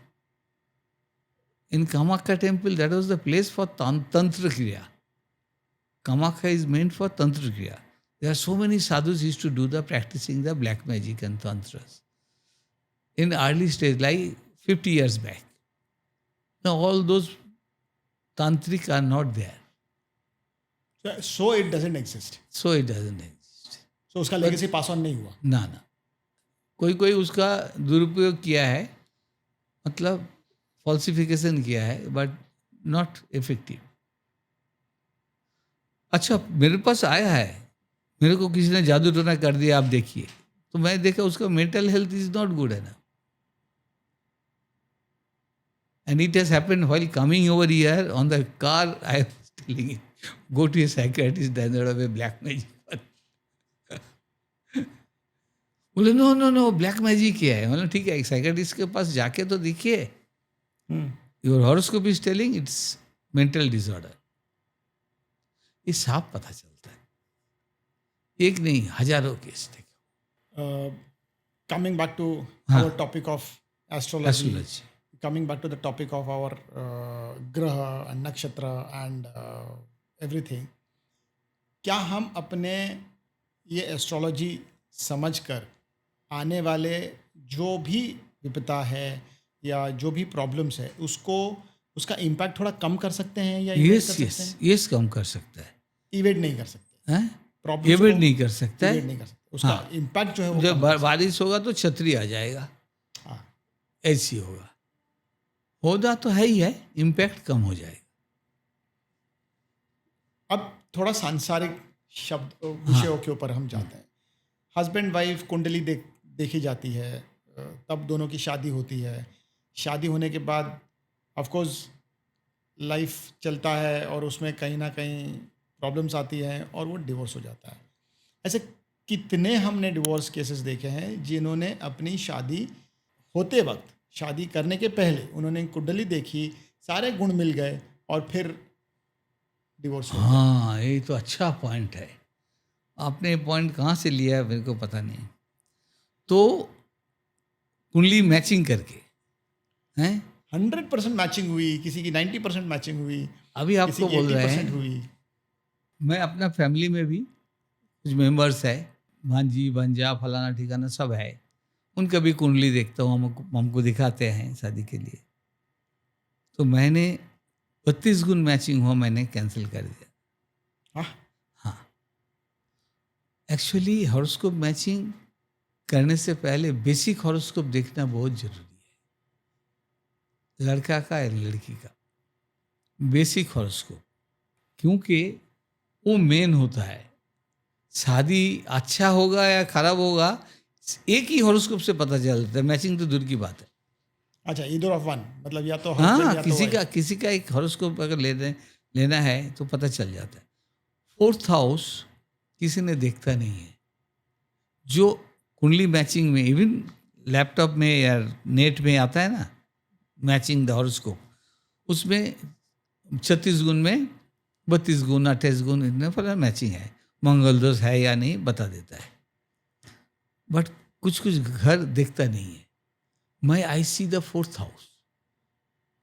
In Kamakya temple, that was the place for Tantra Kriya. Kamakya is meant for Tantra Kriya. There are so many sadhus used to do the practicing the black magic and tantras. In early stage, like 50 years back. Now all those tantric are not there. So it doesn't exist. So it doesn't exist. So उसका legacy pass on नहीं हुआ. ना कोई कोई उसका दुरुपयोग किया है, मतलब फॉल्सिफिकेशन किया है, बट नॉट इफेक्टिव. अच्छा, मेरे पास आया है, मेरे को किसी ने जादू टोना कर दिया, आप देखिए, तो मैं देखा उसका mental health is not good है ना. And it has happened while coming over here on the car. I was telling him, go to a psychiatrist, then there will be black magic. बोले नो ब्लैक मैजिक क्या है. मतलब ठीक है, एक साइकियाट्रिस्ट के पास जाके तो देखिए. Your horoscope is telling it's mental disorder. ये साफ पता चलता है, एक नहीं हजारों केस थे. Coming back to our topic of astrology. Coming back to the topic of our graha and nakshatra and everything, क्या हम अपने ये एस्ट्रोलॉजी समझकर आने वाले जो भी विपदा है या जो भी प्रॉब्लम्स है उसका इम्पैक्ट थोड़ा कम कर सकते हैं या यस कम कर सकता है. इवेट नहीं कर सकते, इवेट नहीं कर सकता है, नहीं कर सकते. उसका इम्पैक्ट जो है वो जब बारिश होगा तो छतरी आ जाएगा, ऐसी होगा तो है ही है, इम्पैक्ट कम हो जाएगा. अब थोड़ा सांसारिक शब्द विषयों के ऊपर हम जाते हैं. हस्बैंड वाइफ कुंडली देखी जाती है, तब दोनों की शादी होती है. शादी होने के बाद ऑफ कोर्स लाइफ चलता है और उसमें कहीं ना कहीं प्रॉब्लम्स आती हैं और वो डिवोर्स हो जाता है. ऐसे कितने हमने डिवोर्स केसेस देखे हैं जिन्होंने अपनी शादी होते वक्त, शादी करने के पहले उन्होंने कुंडली देखी, सारे गुण मिल गए और फिर डिवोर्स हो गया. हाँ, ये तो अच्छा पॉइंट है. आपने पॉइंट कहाँ से लिया है मेरे को पता नहीं. तो कुंडली मैचिंग करके हैं, 100% मैचिंग हुई, किसी की 90% मैचिंग हुई, अभी आपको बोल रहे हैं हुई. मैं अपना फैमिली में भी कुछ मेंबर्स है, भांजी भांजा फलाना ठिकाना सब है, उनका भी कुंडली देखता हूँ, हमको दिखाते हैं शादी के लिए. तो मैंने 32 गुण मैचिंग हुआ, मैंने कैंसिल कर दिया. हाँ, एक्चुअली हॉरोस्कोप मैचिंग करने से पहले बेसिक हॉरोस्कोप देखना बहुत जरूरी है, लड़का का या लड़की का बेसिक हॉरोस्कोप, क्योंकि वो मेन होता है. शादी अच्छा होगा या खराब होगा एक ही हॉरोस्कोप से पता चलता है, मैचिंग तो दूर की बात है. अच्छा, ईदर ऑफ वन, मतलब या तो हाँ, किसी का एक हॉरोस्कोप अगर लेना है तो पता चल जाता है. 4th हाउस किसी ने देखता नहीं है. जो कुंडली मैचिंग में इवन लैपटॉप में या नेट में आता है ना, मैचिंग द हॉरोस्कोप, उसमें 36 गुण में 32 गुण 28 गुण इतने पर मैचिंग है, मंगल दोष है या नहीं बता देता है. बट कुछ घर देखता नहीं है. मैं आई सी द 4th हाउस.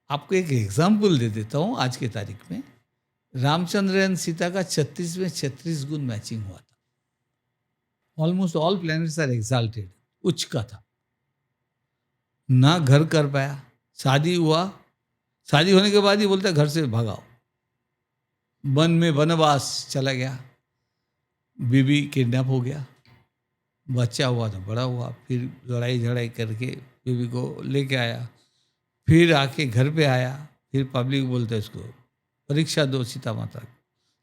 आपको एक एग्जाम्पल दे देता हूँ. आज के तारीख में रामचंद्र एंड सीता का 36 में 36 गुण मैचिंग हुआ था. Almost all planets are exalted, उच्च का था. ना घर कर पाया, शादी हुआ, शादी होने के बाद ही बोलता घर से भगाओ, वन में वनवास चला गया, बीबी किडनैप हो गया, बच्चा हुआ तो बड़ा हुआ, फिर लड़ाई झड़ाई करके बीबी को लेके आया, फिर आके घर पे आया, फिर पब्लिक बोलते इसको परीक्षा दो सीता माता,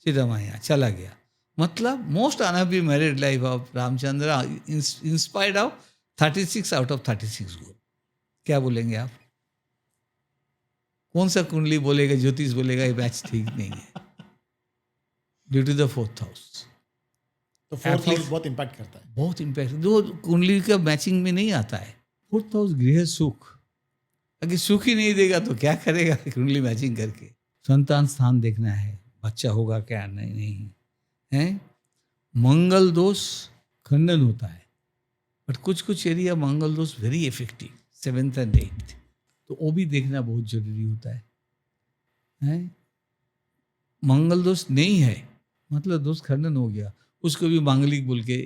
सीता माया चला गया. मतलब most unhappy married life of Ramchandra inspired of 36 out of 36 गुण. क्या बोलेंगे आप? कौन सा कुंडली बोलेगा, ज्योतिष बोलेगा ये मैच ठीक नहीं है, due to the 4th house. तो 4th हाउस बहुत इम्पैक्ट करता है, बहुत इम्पैक्ट. जो कुंडली का मैचिंग में नहीं आता है. 4th हाउस गृह सुख, अगर सुख ही नहीं देगा तो क्या करेगा कुंडली मैचिंग करके. संतान स्थान देखना है, बच्चा होगा क्या नहीं है. मंगल दोष खंडन होता है, बट कुछ एरिया मंगल दोष very effective. 7th and 8th, तो वो भी देखना बहुत जरूरी होता है? मंगल दोष नहीं है मतलब दोष खंडन हो गया, उसको भी मांगलिक बोल के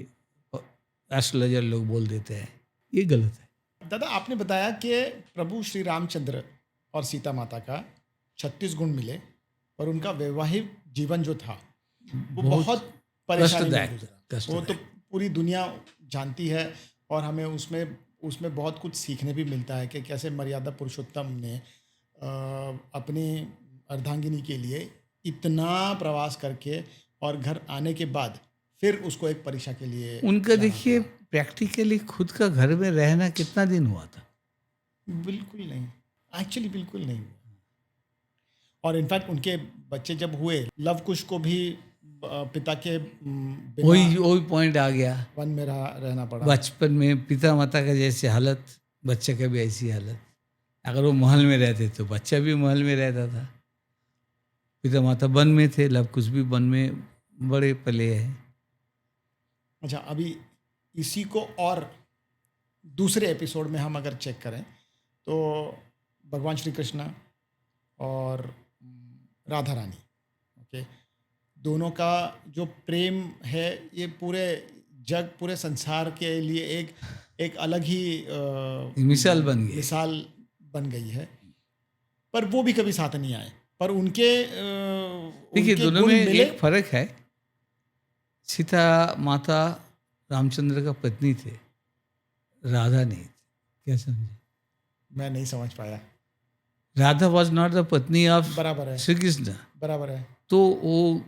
एस्ट्रोलॉजर लोग बोल देते हैं, ये गलत है। दादा, आपने बताया कि प्रभु श्री रामचंद्र और सीता माता का 36 गुण मिले, पर उनका वैवाहिक जीवन जो था वो बहुत परेशानी में गुजरा। वो तो पूरी दुनिया जानती है, और हमें उसमें बहुत कुछ सीखने भी मिलता है कि कैसे मर्यादा पुरुषोत्तम ने अपनी अर्धांगिनी के लिए इतना प्रवास करके और घर आने के बाद फिर उसको एक परीक्षा के लिए उनका देखिए प्रैक्टिकली खुद का घर में रहना कितना दिन हुआ था? बिल्कुल नहीं, एक्चुअली बिल्कुल नहीं हुआ। और इनफैक्ट उनके बच्चे जब हुए, लव कुश को भी पिता के वही पॉइंट आ गया, वन में रहना पड़ा। बचपन में पिता माता का जैसे हालत, बच्चे का भी ऐसी हालत। अगर वो महल में रहते तो बच्चा भी महल में रहता था, पिता माता वन में थे, लव कुश भी वन में बड़े पले हैं। अच्छा, अभी इसी को और दूसरे एपिसोड में हम अगर चेक करें तो भगवान श्री कृष्ण और राधा रानी, ओके, दोनों का जो प्रेम है ये पूरे जग, पूरे संसार के लिए एक अलग ही मिसाल बन गई है। पर वो भी कभी साथ नहीं आए, पर उनके देखिए दोनों में एक फर्क है। सीता माता रामचंद्र का पत्नी थे, राधा नहीं थी। क्या समझे? मैं नहीं समझ पाया। राधा वॉज नॉट द पत्नी ऑफ बराबर है श्री कृष्ण, बराबर है। तो वो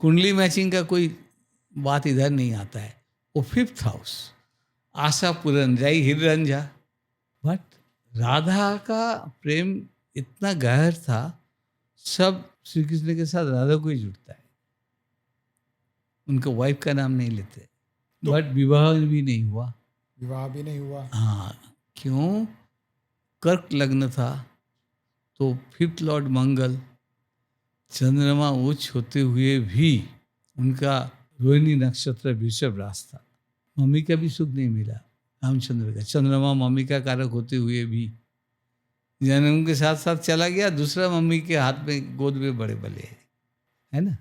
कुंडली मैचिंग का कोई बात इधर नहीं आता है। वो 5th हाउस, आशा पूरन जाई हिरंजा। बट राधा का प्रेम इतना गहर था, सब श्री कृष्ण के साथ राधा को ही जुड़ता है, उनका वाइफ का नाम नहीं लेते। बट विवाह भी नहीं हुआ। विवाह भी नहीं हुआ। हाँ, क्यों? कर्क लग्न था, तो 5th लॉर्ड मंगल, चंद्रमा उच्च होते हुए भी उनका रोहिणी नक्षत्र वृषभ राशि था। मम्मी का भी सुख नहीं मिला रामचंद्र का। चंद्रमा मम्मी का कारक होते हुए भी जन्म के साथ साथ चला गया, दूसरा मम्मी के हाथ में गोद में बड़े बले है ना,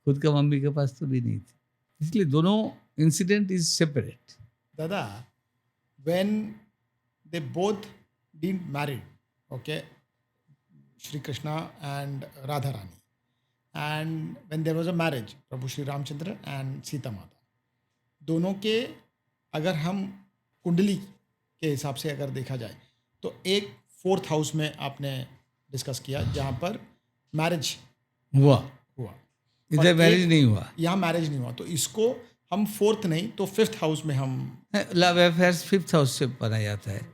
खुद का मम्मी के पास तो भी नहीं थी। इसलिए दोनों इंसिडेंट इज सेपरेट। दादा, when they both didn't married, okay, Shri Krishna and Radha Rani, and when there was a marriage, Prabhu Shri Ramchandra and Sita माता, दोनों के अगर हम कुंडली के हिसाब से अगर देखा जाए तो एक 4th हाउस में आपने डिस्कस किया जहाँ पर मैरिज हुआ, इधर मैरिज नहीं हुआ, यहाँ मैरिज नहीं हुआ। तो इसको हम 4th नहीं तो 5th हाउस में हम लव अफेयर्स 5th हाउस से बनाया जाता है।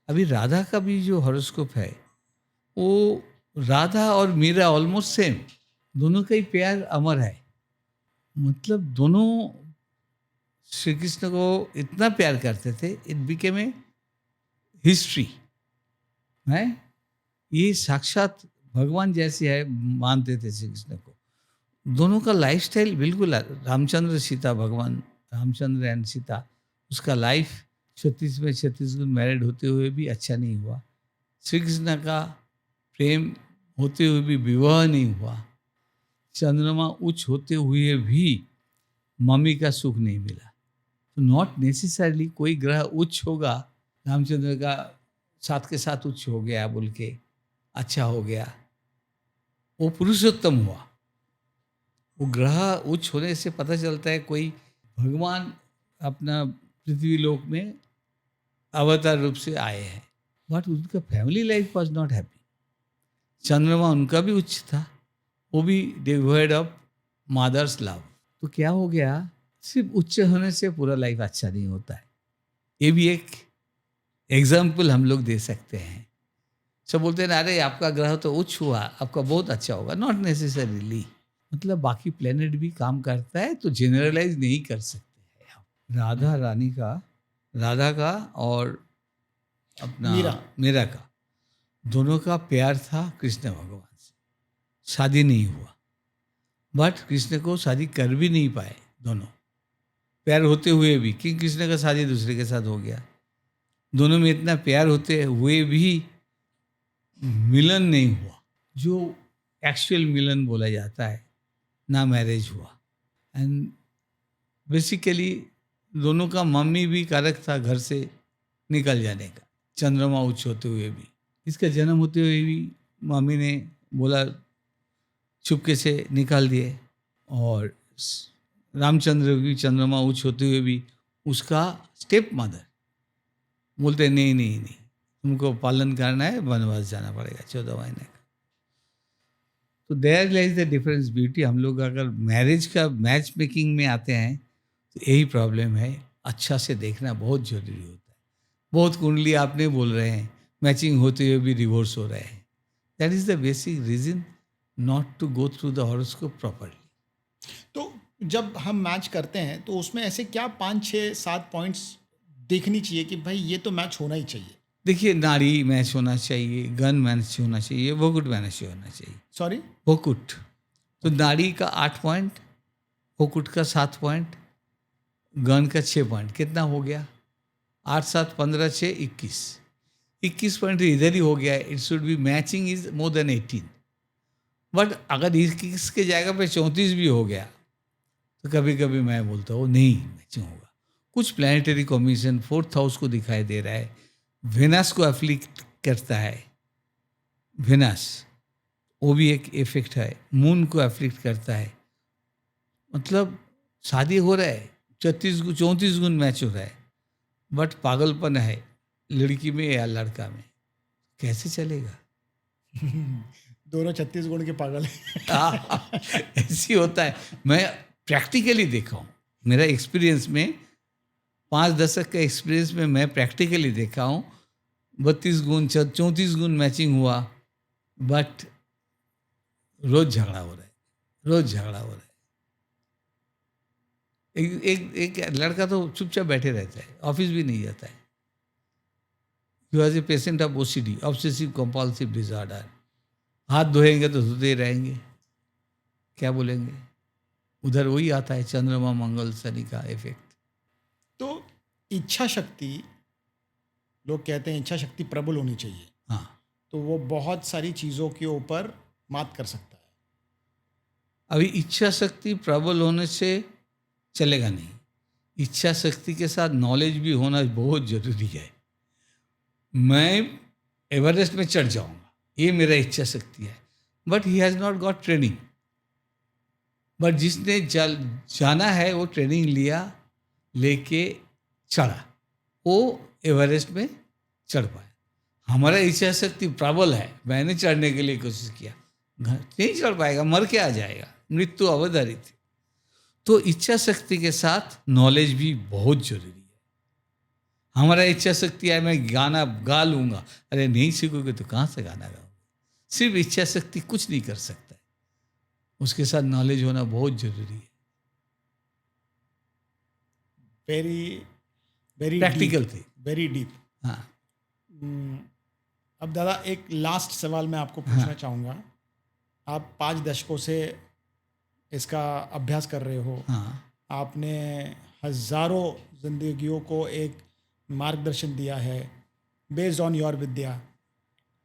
अभी राधा का भी जो हॉरोस्कोप है, वो राधा और मीरा ऑलमोस्ट सेम, दोनों का ही प्यार अमर है। मतलब दोनों श्री कृष्ण को इतना प्यार करते थे, इट बिकेम ए हिस्ट्री है। ये साक्षात भगवान जैसे है मानते थे श्री कृष्ण को। दोनों का लाइफस्टाइल बिल्कुल, रामचंद्र सीता, भगवान रामचंद्र एंड सीता, उसका लाइफ 36 में 36 गुण मैरिड होते हुए भी अच्छा नहीं हुआ। श्री कृष्ण का प्रेम होते हुए भी विवाह नहीं हुआ। चंद्रमा उच्च होते हुए भी मम्मी का सुख नहीं मिला। तो नॉट नेसेसरली कोई ग्रह उच्च होगा, रामचंद्र का साथ के साथ उच्च हो गया बोल के अच्छा हो गया, वो पुरुषोत्तम हुआ। वो ग्रह उच्च होने से पता चलता है कोई भगवान अपना पृथ्वी लोक में अवतार रूप से आए हैं। बट उनका family life was not happy. चंद्रमा उनका भी उच्च था, वो भी डिवोइड ऑफ मदर्स लव। तो क्या हो गया, सिर्फ उच्च होने से पूरा लाइफ अच्छा नहीं होता है। ये भी एक एग्जाम्पल हम लोग दे सकते हैं। सब बोलते हैं अरे आपका ग्रह तो उच्च हुआ, आपका बहुत अच्छा होगा। नॉट नेसेसरीली, मतलब बाकी प्लेनेट भी काम करता है, तो जनरलाइज नहीं कर सकते हैं। राधा का और अपना मीरा का, दोनों का प्यार था कृष्ण भगवान से। शादी नहीं हुआ, बट कृष्ण को शादी कर भी नहीं पाए दोनों, प्यार होते हुए भी, कि कृष्ण का शादी दूसरे के साथ हो गया। दोनों में इतना प्यार होते हुए भी मिलन नहीं हुआ, जो एक्चुअल मिलन बोला जाता है, ना मैरिज हुआ। एंड बेसिकली दोनों का मम्मी भी कारक था घर से निकल जाने का, चंद्रमा उच्च होते हुए भी। इसका जन्म होते हुए भी मम्मी ने बोला, चुपके से निकाल दिए। और रामचंद्र भी चंद्रमा उच्च होते हुए भी उसका स्टेप मदर बोलते नहीं नहीं नहीं, तुमको पालन करना है, वनवास जाना पड़ेगा 14 महीने का। तो there lies the difference beauty. हम लोग अगर मैरिज का मैच मेकिंग में आते हैं तो यही प्रॉब्लम है, अच्छा से देखना बहुत जरूरी होता है। बहुत कुंडली आपने बोल रहे हैं, मैचिंग होते हुए भी डिवोर्स हो रहे हैं। That is the basic reason not to go through the horoscope properly. तो जब हम मैच करते हैं तो उसमें ऐसे क्या 5 6 7 पॉइंट्स देखनी चाहिए कि भाई ये तो मैच होना ही चाहिए? देखिए, नाड़ी मैच होना चाहिए, गन मैच होना चाहिए, वोकुट मैच होना चाहिए। सॉरी, वोकुट तो नाड़ी का 8 पॉइंट, वोकुट का 7 पॉइंट, गन का 6 पॉइंट, कितना हो गया? 8 7 15 6 21। 21 पॉइंट इधर ही हो गया। It should be matching is more than 18। But अगर 21 के जगह पे 34 भी हो गया तो कभी कभी मैं बोलता हूँ नहीं मैचिंग होगा। कुछ प्लानिटरी कॉम्बिनेशन 4th हाउस को दिखाई दे रहा है, वेनस को एफ्लिक्ट करता है, वेनस वो भी एक इफेक्ट है, मून को एफ्लिक्ट करता है। मतलब शादी हो रहा है, 34 गुण मैच हो रहा है, बट पागलपन है लड़की में या लड़का में, कैसे चलेगा? दोनों 36 गुण के पागल हैं। ऐसी होता है। मैं प्रैक्टिकली देखा हूँ, मेरा एक्सपीरियंस में 5 दशक का एक्सपीरियंस में मैं प्रैक्टिकली देखा हूँ। 32 गुण 34 गुण मैचिंग हुआ, बट रोज झगड़ा हो रहा है, रोज झगड़ा हो रहा है। एक लड़का तो चुपचाप बैठे रहता है, ऑफिस भी नहीं जाता है। He was a patient of OCD, obsessive compulsive disorder. हाथ धोएंगे तो धोते ही रहेंगे, क्या बोलेंगे? उधर वही आता है चंद्रमा मंगल शनि का इफेक्ट। तो इच्छा शक्ति, लोग कहते हैं इच्छा शक्ति प्रबल होनी चाहिए, हाँ, तो वो बहुत सारी चीज़ों के ऊपर मात कर सकता है। अभी इच्छा शक्ति प्रबल होने से चलेगा नहीं। इच्छा शक्ति के साथ नॉलेज भी होना बहुत जरूरी है। मैं एवरेस्ट में चढ़ जाऊंगा, ये मेरा इच्छा शक्ति है, but he has not got training. But जिसने जाना है वो ट्रेनिंग लिया, लेके चढ़ा, वो एवरेस्ट में चढ़ पाया। हमारा इच्छा शक्ति प्रबल है, मैंने चढ़ने के लिए कोशिश किया, नहीं चढ़ पाएगा, मर के आ जाएगा, मृत्यु अवधारित है। तो इच्छा शक्ति के साथ नॉलेज भी बहुत जरूरी है। हमारा इच्छा शक्ति है मैं गाना गा लूंगा, अरे नहीं सीखोगे तो कहाँ से गाना गाओगे? सिर्फ इच्छा शक्ति कुछ नहीं कर सकता है, उसके साथ नॉलेज होना बहुत जरूरी है। वेरी वेरी प्रैक्टिकल थी। Very deep. हाँ, अब दादा एक लास्ट सवाल मैं आपको पूछना चाहूँगा। आप 5 दशकों से इसका अभ्यास कर रहे हो, हाँ, आपने हजारों जिंदगियों को एक मार्गदर्शन दिया है बेस्ड ऑन योर विद्या,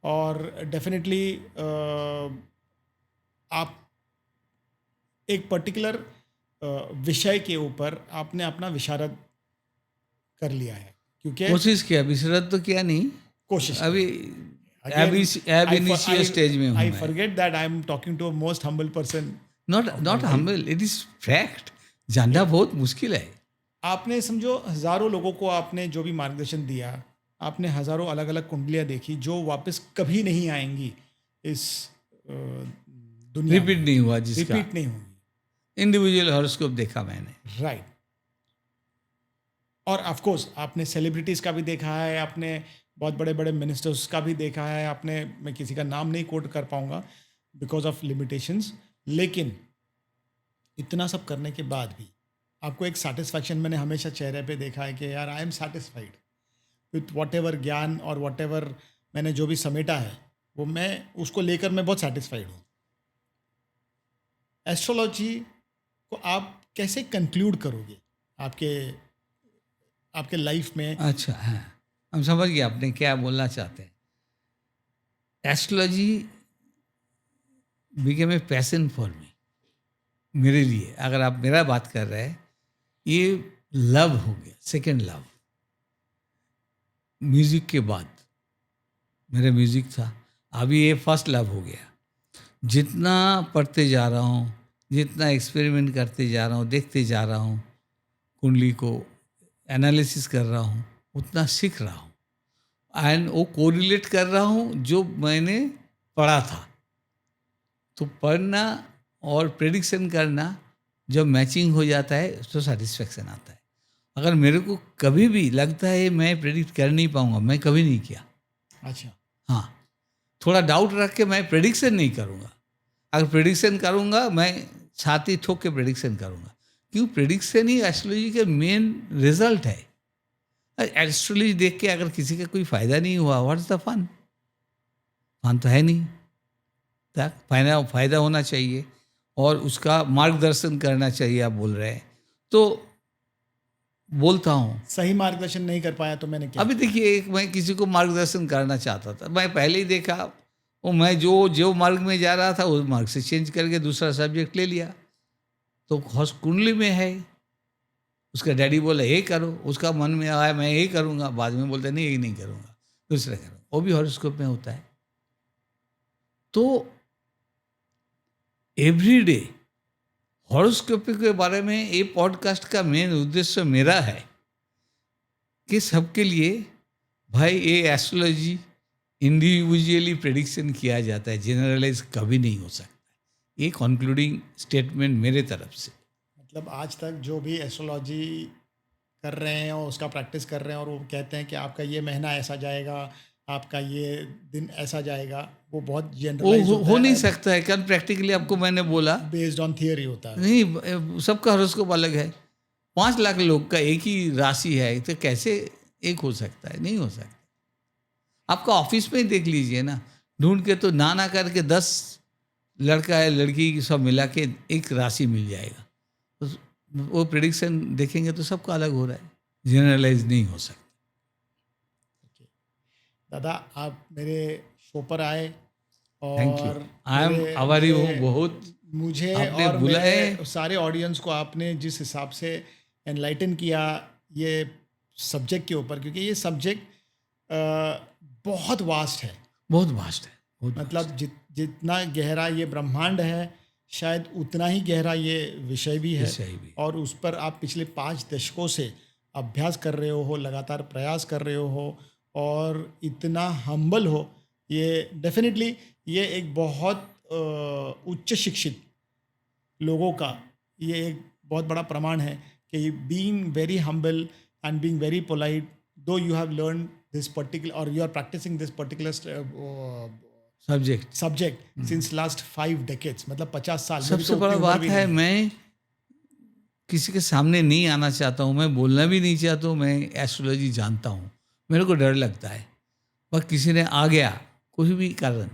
और डेफिनेटली आप एक पर्टिकुलर विषय के ऊपर आपने अपना विशारद कर लिया है, क्योंकि कोशिश किया, विसरत तो किया नहीं, कोशिश अभी Again, इनिशियल स्टेज में हूँ I मैं। forget that I am talking to a most humble person. Not humble, it is fact. जानना बहुत मुश्किल है। आपने समझो हजारों लोगों को आपने जो भी मार्गदर्शन दिया, आपने हजारों अलग अलग कुंडलियां देखी जो वापस कभी नहीं आएंगी इस दुनिया रिपीट नहीं हुआ, जिसका रिपीट नहीं होंगी। इंडिविजुअल हॉरोस्कोप देखा मैंने। राइट। और ऑफ कोर्स आपने सेलिब्रिटीज का भी देखा है, आपने बहुत बड़े बड़े मिनिस्टर्स का भी देखा है, आपने, मैं किसी का नाम नहीं कोट कर पाऊंगा बिकॉज ऑफ लिमिटेशंस, लेकिन इतना सब करने के बाद भी आपको एक सेटिस्फैक्शन मैंने हमेशा चेहरे पे देखा है कि यार I am satisfied with what ever ज्ञान और वॉट एवर मैंने जो भी समेटा है, वो मैं उसको लेकर मैं बहुत सेटिस्फाइड हूँ। एस्ट्रोलॉजी को आप कैसे कंक्लूड करोगे आपके लाइफ में? अच्छा, हाँ, हम समझ गए आपने क्या बोलना चाहते हैं. Astrology became a passion for me. मेरे लिए अगर आप मेरा बात कर रहे हैं, ये लव हो गया, सेकंड लव. म्यूजिक के बाद मेरा म्यूजिक था, अभी ये फर्स्ट लव हो गया. जितना पढ़ते जा रहा हूँ, जितना एक्सपेरिमेंट करते जा रहा हूँ, देखते जा रहा हूँ, कुंडली को एनालिसिस कर रहा हूँ, उतना सीख रहा हूँ. एंड वो कोरिलेट कर रहा हूँ जो मैंने पढ़ा था. तो पढ़ना और प्रेडिक्शन करना जब मैचिंग हो जाता है तो सेटिस्फेक्शन आता है. अगर मेरे को कभी भी लगता है मैं प्रेडिक्ट कर नहीं पाऊंगा, मैं कभी नहीं किया. अच्छा. हाँ, थोड़ा डाउट रख के मैं प्रेडिक्शन नहीं करूँगा. अगर प्रेडिक्शन करूँगा मैं छाती ठोक के प्रेडिक्शन करूँगा. क्यों? प्रेडिक्शन ही एस्ट्रोलॉजी के मेन रिजल्ट है. एस्ट्रोलॉजी देख के अगर किसी का कोई फ़ायदा नहीं हुआ, व्हाट्स द फन? फन तो है नहीं. फ़ायदा होना चाहिए और उसका मार्गदर्शन करना चाहिए. आप बोल रहे हैं तो बोलता हूँ. सही मार्गदर्शन नहीं कर पाया तो मैंने क्या अभी देखिए, एक मैं किसी को मार्गदर्शन करना चाहता था, मैं पहले ही देखा वो मैं जो मार्ग में जा रहा था उस मार्ग से चेंज करके दूसरा सब्जेक्ट ले लिया. तो हौस कुंडली में है, उसका डैडी बोला ये करो, उसका मन में आया मैं ये करूँगा, बाद में बोलते नहीं ये नहीं करूँगा, दूसरा करूँगा. वो भी हॉरोस्कोप में होता है. तो एवरीडे हॉरोस्कोप के बारे में ये पॉडकास्ट का मेन उद्देश्य मेरा है कि सबके लिए भाई ये एस्ट्रोलॉजी इंडिविजुअली प्रेडिक्शन किया जाता है, जनरलाइज कभी नहीं हो सकता. ये कंक्लूडिंग स्टेटमेंट मेरे तरफ से. मतलब आज तक जो भी एस्ट्रोलॉजी कर रहे हैं और उसका प्रैक्टिस कर रहे हैं और वो कहते हैं कि आपका ये महीना ऐसा जाएगा, आपका ये दिन ऐसा जाएगा, वो बहुत वो जनरलाइज हो नहीं सकता है. कल प्रैक्टिकली आपको मैंने बोला बेस्ड ऑन थियरी होता है. नहीं, सबका हॉरोस्कोप अलग है. 5 लाख लोग का एक ही राशि है, तो कैसे एक हो सकता है? नहीं हो सकता. आपका ऑफिस में ही देख लीजिए ना, ढूंढ के तो ना करके 10 लड़का है लड़की सब मिला के एक राशि मिल जाएगा. तो वो प्रिडिक्शन देखेंगे तो सबका अलग हो रहा है, जनरलाइज नहीं हो सकता. दादा आप मेरे शो पर आए थैंक यू. और आई एम आभारी हूँ बहुत. मुझे आपने और बुलाए. मेरे सारे ऑडियंस को आपने जिस हिसाब से एनलाइटन किया ये सब्जेक्ट के ऊपर, क्योंकि ये सब्जेक्ट बहुत वास्ट है. बहुत वास्ट है. बहुत मतलब जितना गहरा ये ब्रह्मांड है शायद उतना ही गहरा ये विषय भी है. विषय भी. और उस पर आप पिछले 5 दशकों से अभ्यास कर रहे हो, लगातार प्रयास कर रहे हो और इतना हम्बल हो, ये डेफिनेटली ये एक बहुत उच्च शिक्षित लोगों का ये एक बहुत बड़ा प्रमाण है कि being very humble and being very polite, though you have learn this particular और you are practising this particular subject since last 5 decades, मतलब 50 साल. सबसे बड़ा बात है मैं किसी के सामने नहीं आना चाहता हूँ, मैं बोलना भी नहीं चाहता हूँ. मैं एस्ट्रोलॉजी जानता हूँ, मेरे को डर लगता है. पर किसी ने आ गया कोई भी कारण,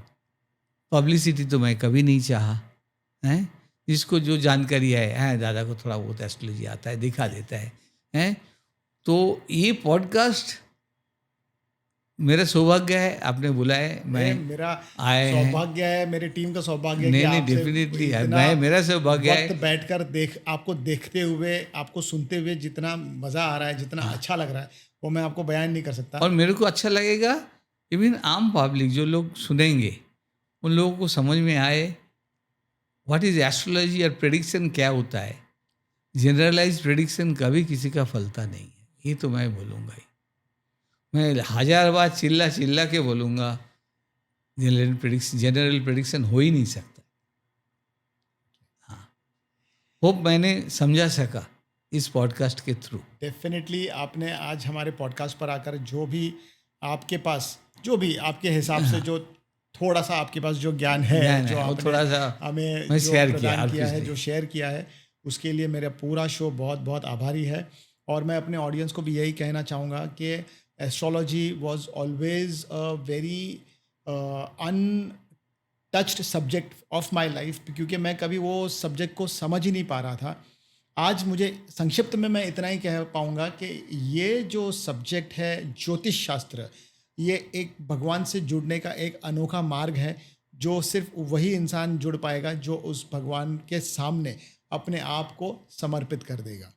पब्लिसिटी तो मैं कभी नहीं चाहा है. जिसको जो जानकारी है दादा को थोड़ा बहुत एस्ट्रोलॉजी आता है, दिखा देता है. तो ये पॉडकास्ट मेरा सौभाग्य है, आपने बुलाए, मैं मेरा आए हैं. सौभाग्य है, मेरी टीम का सौभाग्य है नहीं कि नहीं आपसे डेफिनेटली है, इतना मैं मेरा सौभाग्य वक्त है. बैठकर आपको देखते हुए, आपको सुनते हुए जितना मज़ा आ रहा है, जितना अच्छा लग रहा है, वो मैं आपको बयान नहीं कर सकता. और मेरे को अच्छा लगेगा इवन आम पब्लिक जो लोग सुनेंगे उन लोगों को समझ में आए व्हाट इज एस्ट्रोलॉजी और प्रेडिक्शन क्या होता है. जनरलाइज प्रेडिक्शन कभी किसी का फलता नहीं है, ये तो मैं बोलूँगा ही. मैं 1000 बार चिल्ला के बोलूँगा, जनरल प्रेडिक्शन हो ही नहीं सकता. हाँ, होप मैंने समझा सका इस पॉडकास्ट के थ्रू. डेफिनेटली आपने आज हमारे पॉडकास्ट पर आकर जो भी आपके पास, जो भी आपके हिसाब से जो थोड़ा सा आपके पास जो ज्ञान है, जो वो आपने थोड़ा सा हमें मैं जो शेयर प्रदान किया है, किया जो शेयर किया है, उसके लिए मेरा पूरा शो बहुत बहुत आभारी है. और मैं अपने ऑडियंस को भी यही कहना चाहूँगा कि astrology was always a very untouched subject of my life, क्योंकि मैं कभी वो सब्जेक्ट को समझ ही नहीं पा रहा था. आज मुझे संक्षिप्त में मैं इतना ही कह पाऊंगा कि ये जो सब्जेक्ट है ज्योतिष शास्त्र, ये एक भगवान से जुड़ने का एक अनोखा मार्ग है जो सिर्फ वही इंसान जुड़ पाएगा जो उस भगवान के सामने अपने आप को समर्पित कर देगा।